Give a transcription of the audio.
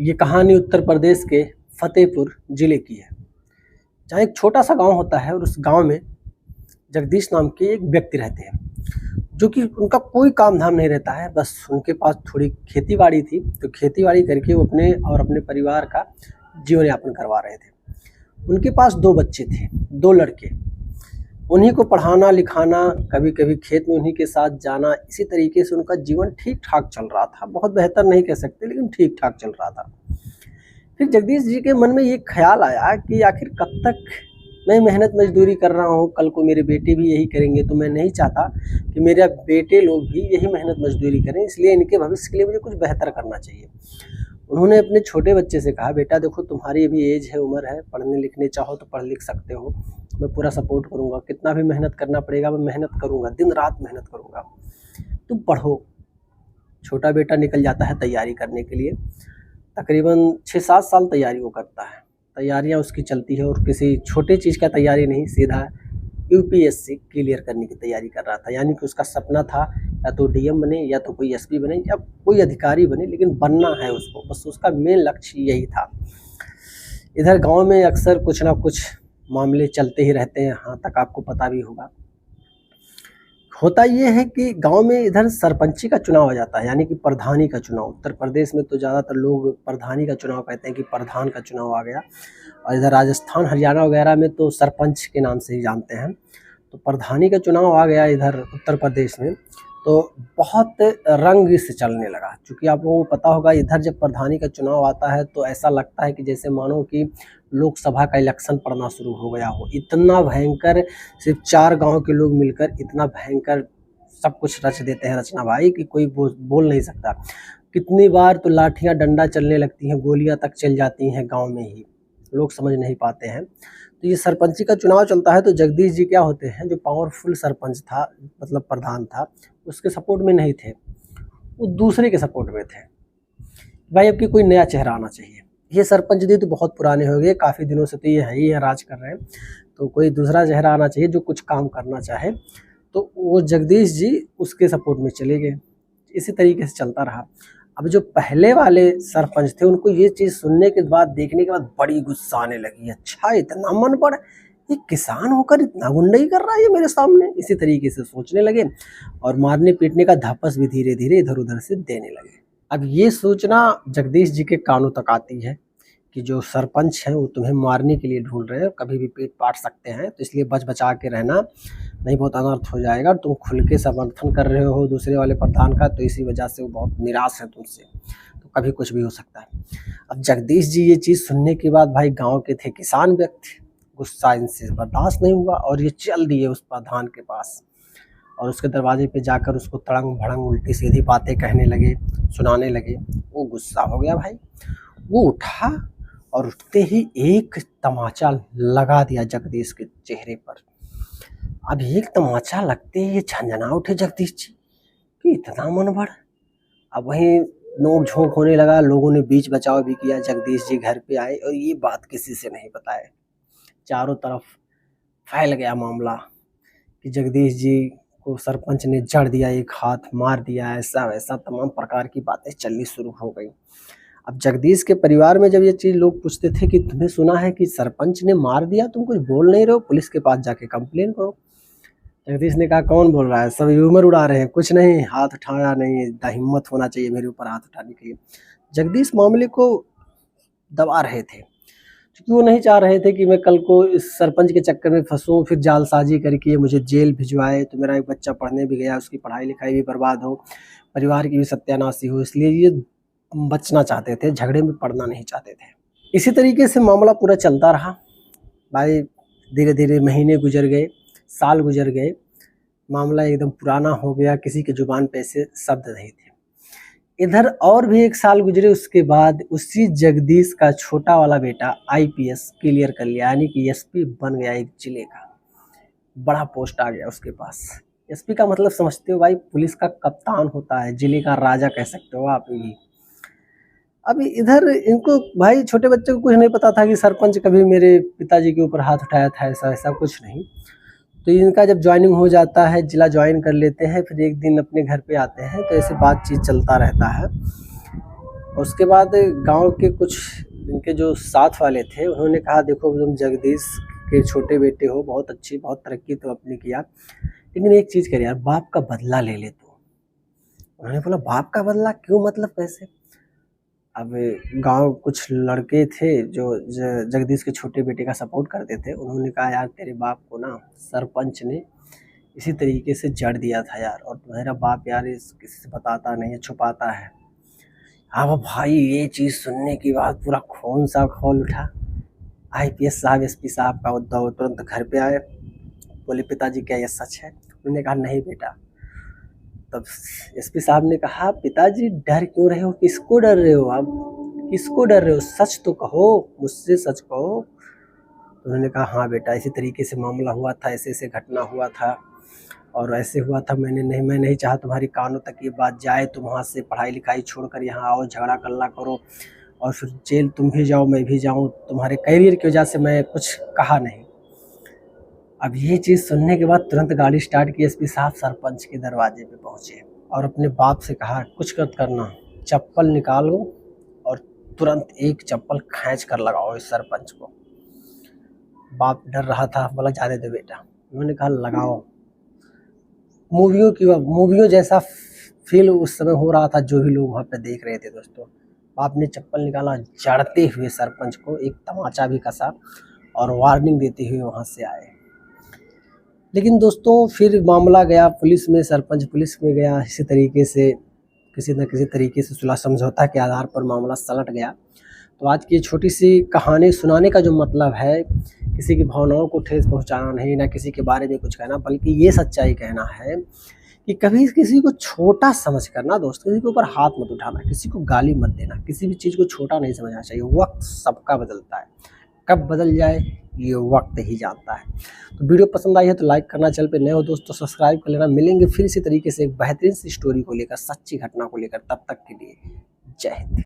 ये कहानी उत्तर प्रदेश के फतेहपुर जिले की है, जहाँ एक छोटा सा गांव होता है और उस गांव में जगदीश नाम के एक व्यक्ति रहते हैं, जो कि उनका कोई काम धाम नहीं रहता है। बस उनके पास थोड़ी खेती बाड़ी थी, तो खेती बाड़ी करके वो अपने और अपने परिवार का जीवन यापन करवा रहे थे। उनके पास 2 बच्चे थे, 2 लड़के। उन्हीं को पढ़ाना लिखाना, कभी कभी खेत में उन्हीं के साथ जाना, इसी तरीके से उनका जीवन ठीक ठाक चल रहा था। बहुत बेहतर नहीं कह सकते, लेकिन ठीक ठाक चल रहा था। फिर जगदीश जी के मन में ये ख्याल आया कि आखिर कब तक मैं मेहनत मजदूरी कर रहा हूँ, कल को मेरे बेटे भी यही करेंगे, तो मैं नहीं चाहता कि मेरे बेटे लोग भी यही मेहनत मजदूरी करें, इसलिए इनके भविष्य के लिए मुझे कुछ बेहतर करना चाहिए। उन्होंने अपने छोटे बच्चे से कहा, बेटा देखो, तुम्हारी अभी एज है, उम्र है, पढ़ने लिखने चाहो तो पढ़ लिख सकते हो, मैं पूरा सपोर्ट करूँगा, कितना भी मेहनत करना पड़ेगा मैं मेहनत करूँगा, दिन रात मेहनत करूँगा, तुम पढ़ो। छोटा बेटा निकल जाता है तैयारी करने के लिए। तकरीबन 6-7 साल तैयारी वो करता है, तैयारियाँ उसकी चलती है, और किसी छोटे चीज़ का तैयारी नहीं, सीधा यूपीएससी क्लियर करने की तैयारी कर रहा था। यानी कि उसका सपना था या तो डीएम बने, या तो कोई एसपी बने, या कोई अधिकारी बने, लेकिन बनना है उसको, बस उसका मेन लक्ष्य यही था। इधर गांव में अक्सर कुछ ना कुछ मामले चलते ही रहते हैं, यहाँ तक आपको पता भी होगा। होता ये है कि गांव में इधर सरपंची का चुनाव हो जाता है, यानी कि प्रधानी का चुनाव। उत्तर प्रदेश में तो ज़्यादातर लोग प्रधानी का चुनाव कहते हैं कि प्रधान का चुनाव आ गया, और इधर राजस्थान हरियाणा वगैरह में तो सरपंच के नाम से ही जानते हैं। तो प्रधानी का चुनाव आ गया इधर उत्तर प्रदेश में, तो बहुत रंग से चलने लगा। क्योंकि आप लोगों को पता होगा, इधर जब प्रधानी का चुनाव आता है तो ऐसा लगता है कि जैसे मानो कि लोकसभा का इलेक्शन पड़ना शुरू हो गया हो। इतना भयंकर, सिर्फ 4 गांव के लोग मिलकर इतना भयंकर सब कुछ रच देते हैं, रचना भाई, कि कोई बोल नहीं सकता। कितनी बार तो लाठियां डंडा चलने लगती हैं, गोलियां तक चल जाती हैं गांव में ही, लोग समझ नहीं पाते हैं। तो ये सरपंची का चुनाव चलता है, तो जगदीश जी क्या होते हैं, जो पावरफुल सरपंच था, मतलब प्रधान था, उसके सपोर्ट में नहीं थे, वो दूसरे के सपोर्ट में थे। भाई अब की कोई नया चेहरा आना चाहिए। ये सरपंच जी तो बहुत पुराने हो गए, काफ़ी दिनों से तो ये है ही है, राज कर रहे हैं, तो कोई दूसरा चेहरा आना चाहिए जो कुछ काम करना चाहे। तो वो जगदीश जी उसके सपोर्ट में चले गए। इसी तरीके से चलता रहा। अब जो पहले वाले सरपंच थे, उनको ये चीज़ सुनने के बाद, देखने के बाद बड़ी गुस्सा आने लगी। अच्छा, इतना मन बढ़, ये किसान होकर इतना गुंडई कर रहा है ये मेरे सामने, इसी तरीके से सोचने लगे, और मारने पीटने का धपस भी धीरे धीरे इधर उधर से देने लगे। अब ये सूचना जगदीश जी के कानों तक आती है कि जो सरपंच हैं वो तुम्हें मारने के लिए ढूंढ रहे हैं, कभी भी पेट पाट सकते हैं, तो इसलिए बच बचा के रहना, नहीं बहुत अनर्थ हो जाएगा। तुम खुल के समर्थन कर रहे हो दूसरे वाले प्रधान का, तो इसी वजह से वो बहुत निराश है तुमसे, तो कभी कुछ भी हो सकता है। अब जगदीश जी ये चीज़ सुनने के बाद, भाई गांव के थे, किसान व्यक्ति, गुस्सा इनसे बर्दाश्त नहीं हुआ, और ये चल दिए उस प्रधान के पास, और उसके दरवाजे पे जाकर उसको तड़ंग भड़ंग उल्टी सीधी बातें कहने लगे, सुनाने लगे। वो गुस्सा हो गया भाई, वो उठा, और उठते ही एक तमाचा लगा दिया जगदीश के चेहरे पर। अब एक तमाचा लगते ही ये झंझना उठे जगदीश जी कि इतना मन बढ़। अब वहीं नोक झोंक होने लगा, लोगों ने बीच बचाव भी किया। जगदीश जी घर पे आए और ये बात किसी से नहीं बताए। चारों तरफ फैल गया मामला कि जगदीश जी को सरपंच ने जड़ दिया, एक हाथ मार दिया, ऐसा वैसा तमाम प्रकार की बातें चलनी शुरू हो गई। अब जगदीश के परिवार में जब ये चीज़ लोग पूछते थे कि तुम्हें सुना है कि सरपंच ने मार दिया, तुम कुछ बोल नहीं रहे हो, पुलिस के पास जाके कंप्लेन करो। जगदीश ने कहा, कौन बोल रहा है, सब ह्यूमर उड़ा रहे हैं, कुछ नहीं, हाथ उठाया नहीं, इतना हिम्मत होना चाहिए मेरे ऊपर हाथ उठाने के लिए। जगदीश मामले को दबा रहे थे, क्योंकि वो नहीं चाह रहे थे कि मैं कल को इस सरपंच के चक्कर में फंसूं, फिर जालसाजी करके मुझे जेल भिजवाए, तो मेरा एक बच्चा पढ़ने भी गया, उसकी पढ़ाई लिखाई भी बर्बाद हो, परिवार की भी सत्यानाशी हो, इसलिए ये बचना चाहते थे, झगड़े में पड़ना नहीं चाहते थे। इसी तरीके से मामला पूरा चलता रहा भाई। धीरे धीरे महीने गुजर गए, साल गुजर गए, मामला एकदम पुराना हो गया, किसी की जुबान पे ऐसे शब्द नहीं थे। इधर और भी 1 साल गुजरे, उसके बाद उसी जगदीश का छोटा वाला बेटा आईपीएस क्लियर कर लिया, यानी कि एसपी बन गया, एक जिले का बड़ा पोस्ट आ गया उसके पास। एसपी का मतलब समझते हो भाई, पुलिस का कप्तान होता है, जिले का राजा कह सकते हो आप भी। अब इधर इनको भाई, छोटे बच्चे को कुछ नहीं पता था कि सरपंच कभी मेरे पिताजी के ऊपर हाथ उठाया था, ऐसा कुछ नहीं। तो इनका जब ज्वाइनिंग हो जाता है, जिला ज्वाइन कर लेते हैं, फिर एक दिन अपने घर पे आते हैं, तो ऐसे बातचीत चलता रहता है। उसके बाद गांव के कुछ इनके जो साथ वाले थे उन्होंने कहा देखो तुम जगदीश के छोटे बेटे हो, बहुत अच्छी बहुत तरक्की तो अपनी किया, लेकिन एक चीज़ कर यार, बाप का बदला ले ले तू। उन्होंने बोला बाप का बदला क्यों, मतलब कैसे? अब गांव कुछ लड़के थे जो जगदीश के छोटे बेटे का सपोर्ट करते थे, उन्होंने कहा यार तेरे बाप को ना सरपंच ने इसी तरीके से जड़ दिया था यार, और तुम्हारा बाप यार इस किसी से बताता नहीं है, छुपाता है। अब भाई ये चीज़ सुनने के बाद पूरा खून सा खौल उठा। आईपीएस साहब, एसपी साहब का उद्धव तुरंत घर पे आए, बोले पिताजी क्या ये सच है? उन्होंने कहा नहीं बेटा। तब एसपी साहब ने कहा पिताजी डर क्यों रहे हो, किसको डर रहे हो आप, किसको डर रहे हो, सच तो कहो, मुझसे सच कहो। तो उन्होंने कहा हाँ बेटा इसी तरीके से मामला हुआ था, ऐसे ऐसे घटना हुआ था और ऐसे हुआ था, मैं नहीं चाहा तुम्हारी कानों तक ये बात जाए, तुम वहाँ से पढ़ाई लिखाई छोड़कर यहाँ आओ, झगड़ा कल्ला करो और फिर जेल तुम भी जाओ मैं भी जाऊँ, तुम्हारे करियर की वजह से मैं कुछ कहा नहीं। अब ये चीज़ सुनने के बाद तुरंत गाड़ी स्टार्ट की, एसपी साहब सरपंच के दरवाजे पे पहुँचे और अपने बाप से कहा कुछ मत करना, चप्पल निकालो और तुरंत एक चप्पल खींच कर लगाओ इस सरपंच को। बाप डर रहा था, बोला जाने दो बेटा। उन्होंने कहा लगाओ। मूवियों जैसा फील उस समय हो रहा था, जो भी लोग वहाँ पे देख रहे थे दोस्तों। बाप ने चप्पल निकाला, जड़ते हुए सरपंच को एक तमाचा भी कसा और वार्निंग देते हुए वहाँ से आए। लेकिन दोस्तों फिर मामला गया पुलिस में, सरपंच पुलिस में गया, इसी तरीके से किसी न किसी तरीके से सुलह समझौता के आधार पर मामला सलट गया। तो आज की छोटी सी कहानी सुनाने का जो मतलब है, किसी की भावनाओं को ठेस पहुंचाना नहीं, ना किसी के बारे में कुछ कहना, बल्कि ये सच्चाई कहना है कि कभी किसी को छोटा समझ कर ना दोस्तों, किसी के ऊपर हाथ मत उठाना, किसी को गाली मत देना, किसी भी चीज़ को छोटा नहीं समझना चाहिए। वक्त सबका बदलता है, कब बदल जाए ये वक्त ही जानता है। तो वीडियो पसंद आई है तो लाइक करना, चैनल पे नए हो दोस्तों सब्सक्राइब कर लेना। मिलेंगे फिर इसी तरीके से एक बेहतरीन सी स्टोरी को लेकर, सच्ची घटना को लेकर। तब तक के लिए जय हिंद।